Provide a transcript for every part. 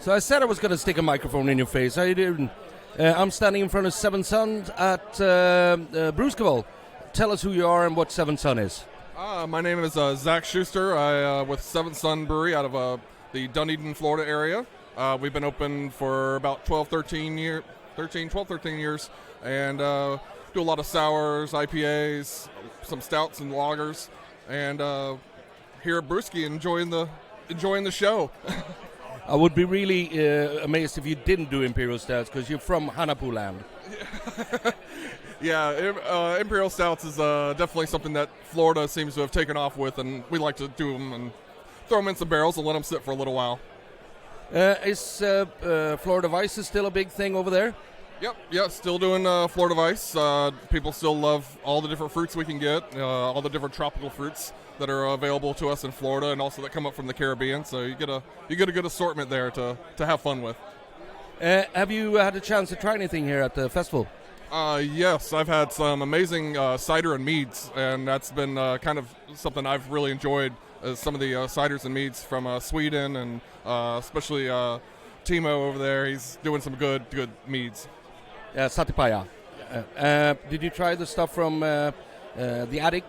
So I said I was going to stick a microphone in your face. How you doing? I'm standing in front of Seven Sun at Brewskival. Tell us who you are and what Seven Sun is. My name is Zach Schuster. I with Seven Sun Brewery out of the Dunedin, Florida area. We've been open for about 12, 13 years, and do a lot of sours, IPAs, some stouts and lagers, and here at Brewski enjoying the show. I would be really amazed if you didn't do Imperial Stouts because you're from Hanapu land. Yeah, Imperial Stouts is definitely something that Florida seems to have taken off with, and we like to do them and throw them in some barrels and let them sit for a little while. Is Florida Vice still a big thing over there? Yep, still doing Florida Vice. People still love all the different fruits we can get, all the different tropical fruits that are available to us in Florida and also that come up from the Caribbean. So you get a good assortment there to have fun with. Have you had a chance to try anything here at the festival? Yes, I've had some amazing cider and meads, and that's been kind of something I've really enjoyed. Some of the ciders and meads from Sweden, and especially Timo over there. He's doing some good meads. Satipaya. Did you try the stuff from the Attic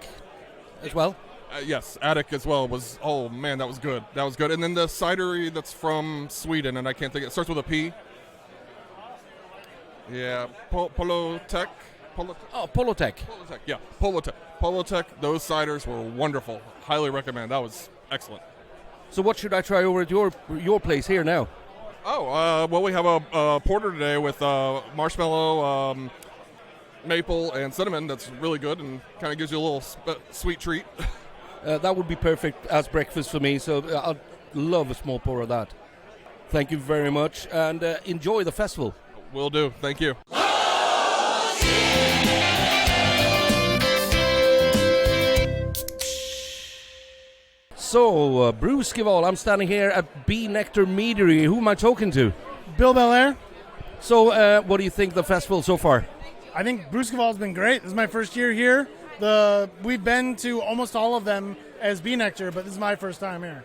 as well? Yes, Attic as well was. Oh man, that was good. And then the cidery that's from Sweden, and I can't think. It starts with a P. Yeah, Polotech. Oh, Polotech. Yeah, Polotech. Those ciders were wonderful. Highly recommend. That was excellent. So what should I try over at your place here now? Oh, well, we have a porter today with marshmallow, maple, and cinnamon. That's really good and kind of gives you a little sweet treat. That would be perfect as breakfast for me. So I'd love a small pour of that. Thank you very much, and enjoy the festival. Will do. Thank you. So, Brewskival, I'm standing here at Bee Nectar Meadery. Who am I talking to? Bill Belair. So, what do you think of the festival so far? I think Brewskival has been great. This is my first year here. We've been to almost all of them as Bee Nectar, but this is my first time here.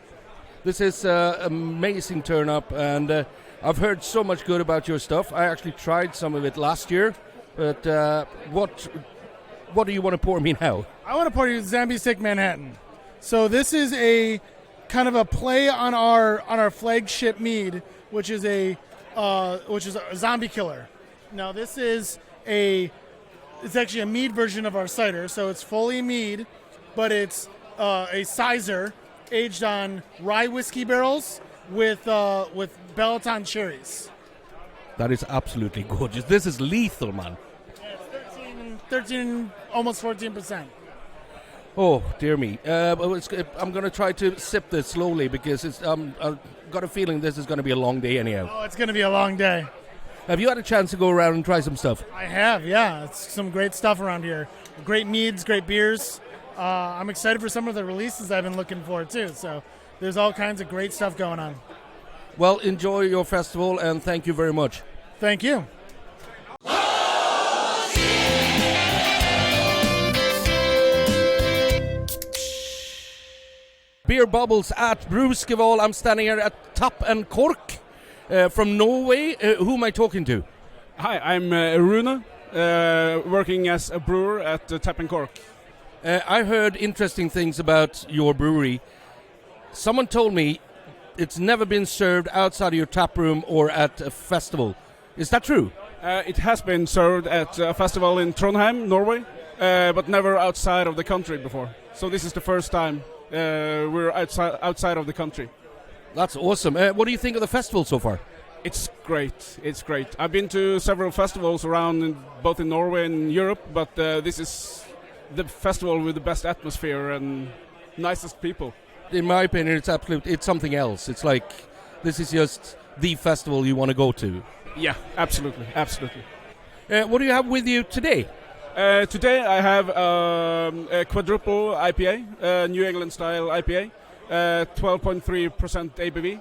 This is amazing turn up, and I've heard so much good about your stuff. I actually tried some of it last year, but what do you want to pour me now? I want to pour you Zambi Stick Manhattan. So this is a kind of a play on our flagship mead, which is a zombie killer. Now this is it's actually a mead version of our cider, so it's fully mead, but it's a sizer aged on rye whiskey barrels with Balaton cherries. That is absolutely gorgeous. This is lethal, man. Yeah, it's 13, almost 14%. Oh, dear me. I'm going to try to sip this slowly because I've got a feeling this is going to be a long day anyhow. Oh, it's going to be a long day. Have you had a chance to go around and try some stuff? I have, yeah. It's some great stuff around here. Great meads, great beers. I'm excited for some of the releases I've been looking for, too. So there's all kinds of great stuff going on. Well, enjoy your festival, and thank you very much. Thank you. Beer Bubbles at Brewskival. I'm standing here at Tapp and Cork from Norway. Who am I talking to? Hi, I'm Rune, working as a brewer at Tapp and Cork. I heard interesting things about your brewery. Someone told me it's never been served outside of your tap room or at a festival. Is that true? It has been served at a festival in Trondheim, Norway, but never outside of the country before. So this is the first time we're outside of the country. That's awesome. What do you think of the festival so far? It's great. It's great. I've been to several festivals around, both in Norway and Europe, but this is the festival with the best atmosphere and nicest people. In my opinion, it's something else. It's like this is just the festival you want to go to. Yeah, absolutely. What do you have with you today? Today I have a quadruple IPA, New England style IPA, 12.3%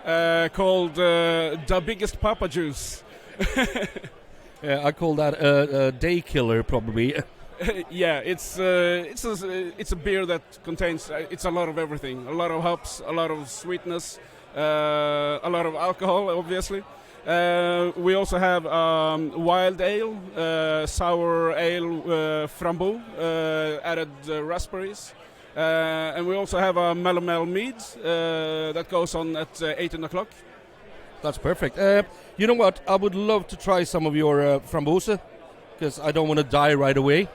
ABV, called the biggest Papa Juice. I call that a day killer, probably. Yeah, it's a beer that contains it's a lot of everything, a lot of hops, a lot of sweetness, a lot of alcohol, obviously. We also have wild ale, sour ale, framboise, added raspberries. And we also have a mellow mead that goes on at 18 o'clock. That's perfect. You know what? I would love to try some of your framboise, because I don't want to die right away.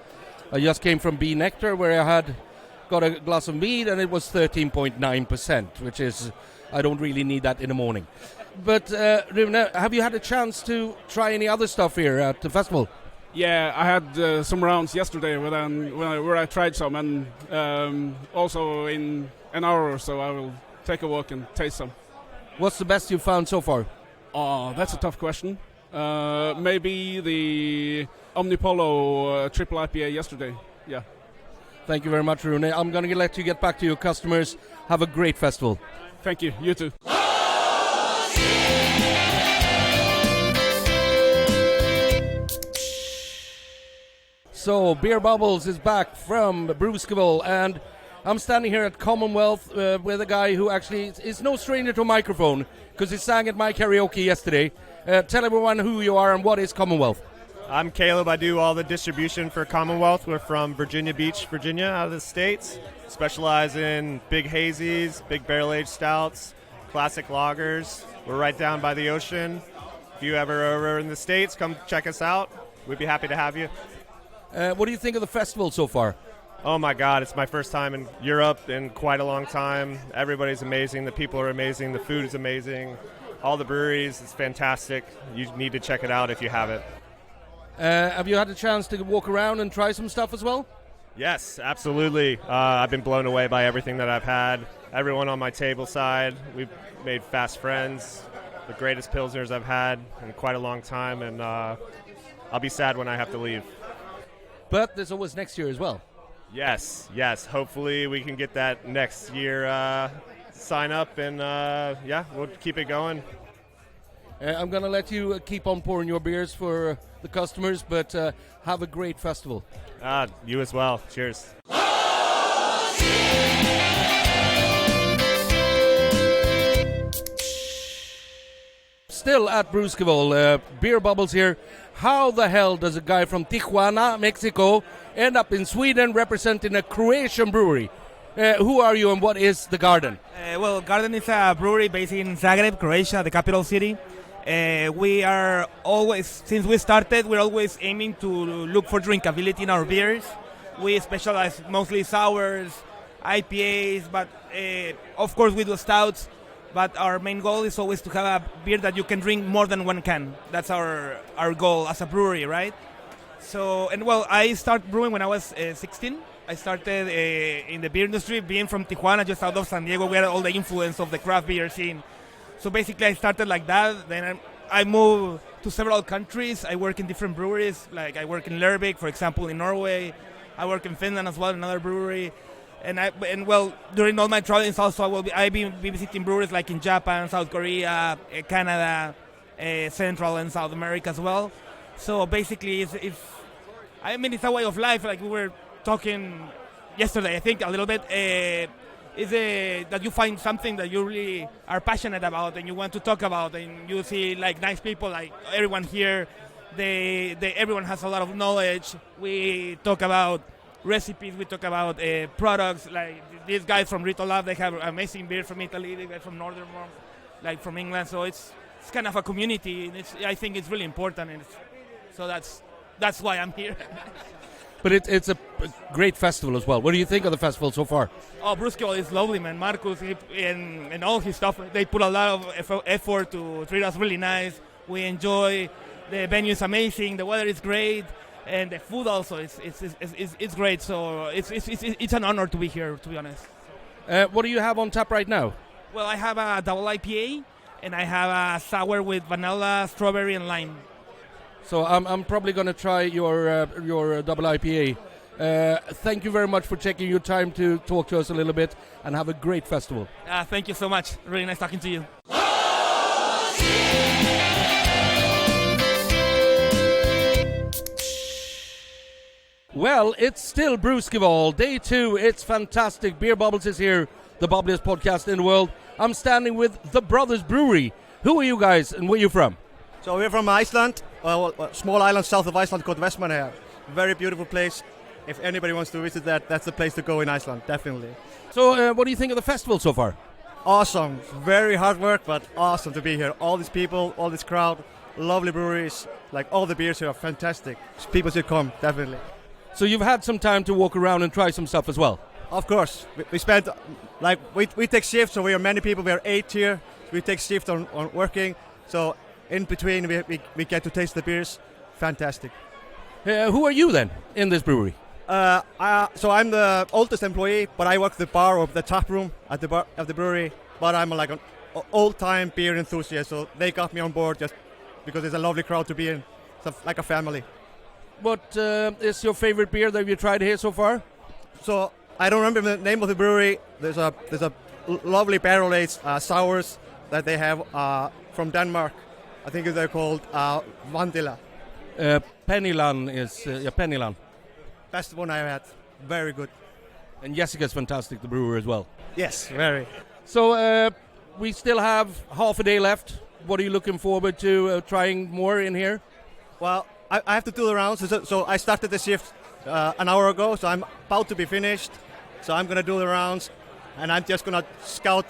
I just came from Bee Nectar, where I had got a glass of mead, and it was 13.9%, which is, I don't really need that in the morning. But Rune, have you had a chance to try any other stuff here at the festival? Yeah, I had some rounds yesterday where I tried some, and also in an hour or so I will take a walk and taste some. What's the best you've found so far? Oh, that's a tough question. Maybe the Omnipolo triple IPA yesterday. Yeah. Thank you very much, Rune. I'm going to let you get back to your customers. Have a great festival. Thank you. You too. So, Beer Bubbles is back from Brewskival, and I'm standing here at Commonwealth with a guy who actually is no stranger to a microphone, because he sang at my karaoke yesterday. Tell everyone who you are and what is Commonwealth. I'm Caleb. I do all the distribution for Commonwealth. We're from Virginia Beach, Virginia, out of the States. Specialize in big hazies, big barrel-aged stouts, classic lagers. We're right down by the ocean. If you ever are over in the States, come check us out. We'd be happy to have you. What do you think of the festival so far? Oh my God, it's my first time in Europe in quite a long time. Everybody's amazing. The people are amazing. The food is amazing. All the breweries, it's fantastic. You need to check it out if you haven't. Have you had a chance to walk around and try some stuff as well? Yes, absolutely. I've been blown away by everything that I've had. Everyone on my table side, we've made fast friends. The greatest Pilsners I've had in quite a long time, and I'll be sad when I have to leave. But there's always next year as well. Yes. Hopefully we can get that next year sign up, and we'll keep it going. I'm going to let you keep on pouring your beers for the customers, but have a great festival. You as well. Cheers. Still at Brewskival, Beer Bubbles here. How the hell does a guy from Tijuana, Mexico, end up in Sweden representing a Croatian brewery? Who are you and what is the Garden? Well, Garden is a brewery based in Zagreb, Croatia, the capital city. We are always, since we started, we're always aiming to look for drinkability in our beers. We specialize mostly sours, IPAs, but of course we do stouts. But our main goal is always to have a beer that you can drink more than one can. That's our goal as a brewery, right? So, and well, I started brewing when I was 16. I started in the beer industry, being from Tijuana, just out of San Diego. We had all the influence of the craft beer scene. So basically I started like that. Then I moved to several countries. I work in different breweries. Like I work in Lervik, for example, in Norway. I work in Finland as well, another brewery. And during all my travels also I'll be visiting breweries like in Japan, South Korea, Canada, Central and South America as well. So basically it's a way of life. Like we were talking yesterday, I think a little bit. That you find something that you really are passionate about and you want to talk about, and you see like nice people, like everyone here. Everyone has a lot of knowledge. We talk about recipes, we talk about products. Like these guys from Rito Lab, they have amazing beer from Italy. They guys from Northern, like from England. So it's kind of a community. And I think it's really important, and so that's why I'm here. But it's a great festival as well. What do you think of the festival so far? Oh, Brewskival is lovely, man. Marcus and all his stuff, they put a lot of effort to treat us really nice. We enjoy. The venue is amazing. The weather is great. And the food also it's great. So it's an honor to be here, to be honest. What do you have on tap right now? Well, I have a double IPA, and I have a sour with vanilla, strawberry, and lime. So I'm probably going to try your double IPA. Thank you very much for taking your time to talk to us a little bit, and have a great festival. Thank you so much. Really nice talking to you. Well, it's still Brewskival, day 2. It's fantastic. Beer Bubbles is here, the bubbliest podcast in the world. I'm standing with the Brothers Brewery. Who are you guys and where are you from? So we're from Iceland, a small island south of Iceland called Vestmannaeyjar. Very beautiful place. If anybody wants to visit that, that's the place to go in Iceland, definitely. So what do you think of the festival so far? Awesome. Very hard work, but awesome to be here. All these people, all this crowd, lovely breweries. Like all the beers here are fantastic. People should come, definitely. So you've had some time to walk around and try some stuff as well? Of course. We spent, we take shifts, so we are many people. We are 8 here. We take shift on working. So in between, we get to taste the beers. Fantastic. Who are you then in this brewery? So I'm the oldest employee, but I work the bar or the tap room at the bar of the brewery. But I'm like an old-time beer enthusiast, so they got me on board just because it's a lovely crowd to be in. It's like a family. What is your favorite beer that you tried here so far? So I don't remember the name of the brewery. There's a lovely barrel-aged sours that they have from Denmark. I think they're called Vandila. Pennyland is Pennyland. Best one I've had. Very good. And Jessica's fantastic, the brewer as well. Yes, very. So we still have half a day left. What are you looking forward to trying more in here? Well, I have to do the rounds. So I started the shift an hour ago, so I'm about to be finished. So I'm gonna do the rounds, and I'm just gonna scout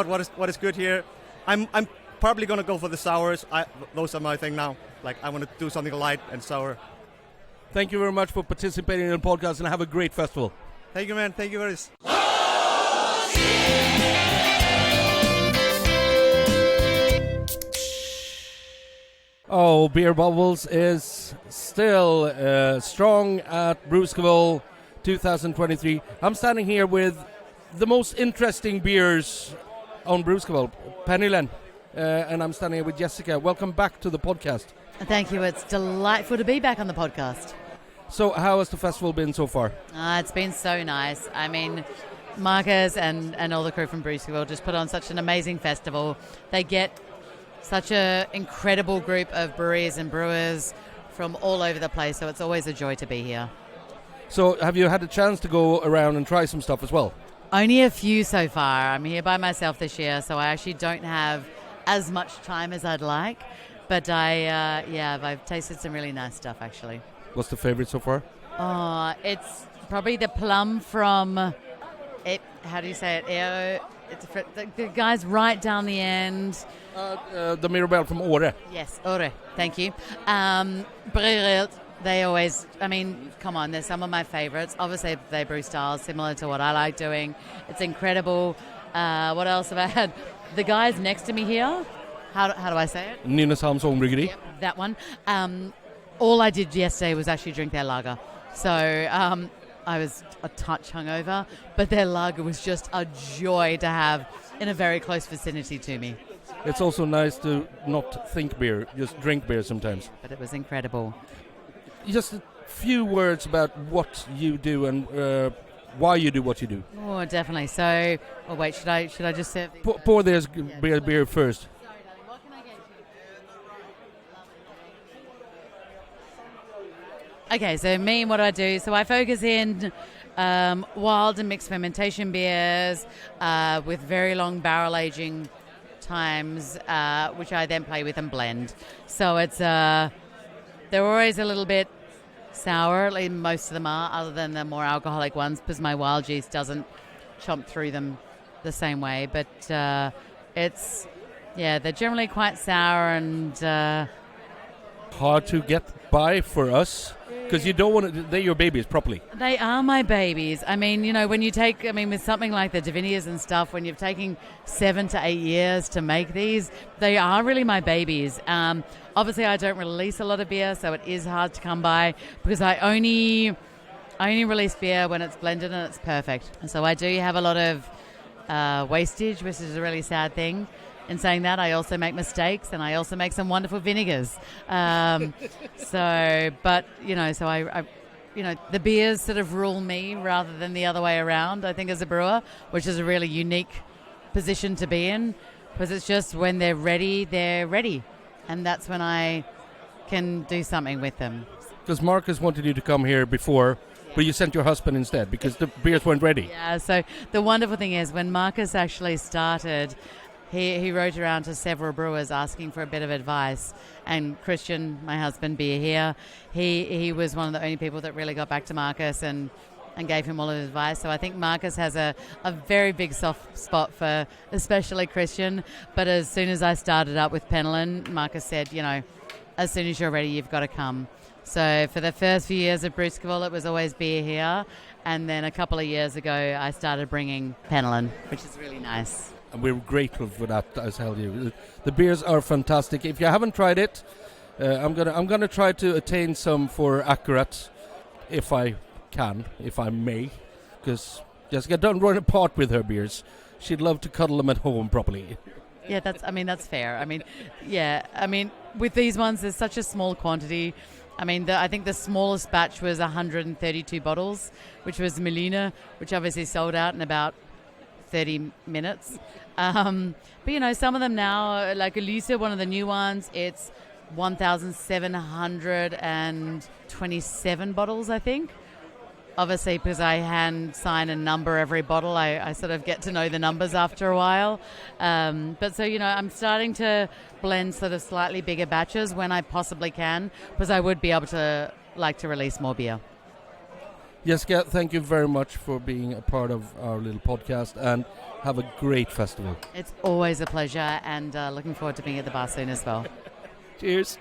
what is good here. I'm probably gonna go for the sours. Those are my thing now. Like I want to do something light and sour. Thank you very much for participating in the podcast, and have a great festival. Thank you, man. Thank you very much. Oh, Beer Bubbles is still strong at Brewskival 2023. I'm standing here with the most interesting beers on Brewskival, Pennyland, and I'm standing here with Jessica. Welcome back to the podcast. Thank you. It's delightful to be back on the podcast. So how has the festival been so far? It's been so nice. I mean, Marcus and all the crew from Brewskival just put on such an amazing festival. They get such an incredible group of breweries and brewers from all over the place, so it's always a joy to be here. So have you had a chance to go around and try some stuff as well? Only a few so far. I'm here by myself this year, so I actually don't have as much time as I'd like. But I've tasted some really nice stuff, actually. What's the favorite so far? It's probably the plum from, how do you say it? The guy's right down the end. The Mirabelle from Åre. Yes, Åre. Thank you. Brewskival, they always, I mean, come on, they're some of my favorites. Obviously, they brew styles similar to what I like doing. It's incredible. What else have I had? The guys next to me here, how do I say it? Nynäshamns Ångbryggeri. Yep, that one. All I did yesterday was actually drink their lager. So I was a touch hungover, but their lager was just a joy to have in a very close vicinity to me. It's also nice to not think beer, just drink beer sometimes. But it was incredible. Just a few words about what you do and why you do what you do. Oh, definitely. So, wait, should I just serve? Pour this beer first. What can I get you? Okay, so me, what do I do? So I focus in wild and mixed fermentation beers with very long barrel aging times, which I then play with and blend. So it's they're always a little bit sour, like most of them are, other than the more alcoholic ones, because my wild yeast doesn't chomp through them the same way. But they're generally quite sour and hard to get by for us because you don't want to. They're your babies properly. They are my babies. I mean, when you take, with something like the Divinias and stuff, when you're taking 7 to 8 years to make these, they are really my babies. Obviously, I don't release a lot of beer, so it is hard to come by because I only release beer when it's blended and it's perfect. So I do have a lot of wastage, which is a really sad thing. In saying that, I also make mistakes, and I also make some wonderful vinegars. The beers sort of rule me rather than the other way around, I think, as a brewer, which is a really unique position to be in, because it's just when they're ready, and that's when I can do something with them. Because Marcus wanted you to come here before, but you sent your husband instead because the beers weren't ready. Yeah, so the wonderful thing is when Marcus actually started, he wrote around to several brewers asking for a bit of advice. And Christian, my husband, beer here, he was one of the only people that really got back to Marcus and gave him all of his advice. So I think Marcus has a very big soft spot for especially Christian. But as soon as I started up with Penelon, Marcus said, as soon as you're ready, you've got to come. So for the first few years of Brewskival, it was always beer here. And then a couple of years ago, I started bringing Penelon, which is really nice. And we're grateful for that, I tell you. The beers are fantastic. If you haven't tried it, I'm gonna try to attain some for Akkurat, if I may, because Jessica, don't run apart with her beers. She'd love to cuddle them at home properly. Yeah, that's fair. With these ones, there's such a small quantity. I think the smallest batch was 132 bottles, which was Melina, which obviously sold out in about 30 minutes. But some of them now, like Elisa, one of the new ones, it's 1,727 bottles, I think. Obviously, because I hand sign a number every bottle, I sort of get to know the numbers after a while. I'm starting to blend sort of slightly bigger batches when I possibly can, because I would be able to like to release more beer. Jessica, thank you very much for being a part of our little podcast, and have a great festival. It's always a pleasure, and looking forward to being at the bar soon as well. Cheers.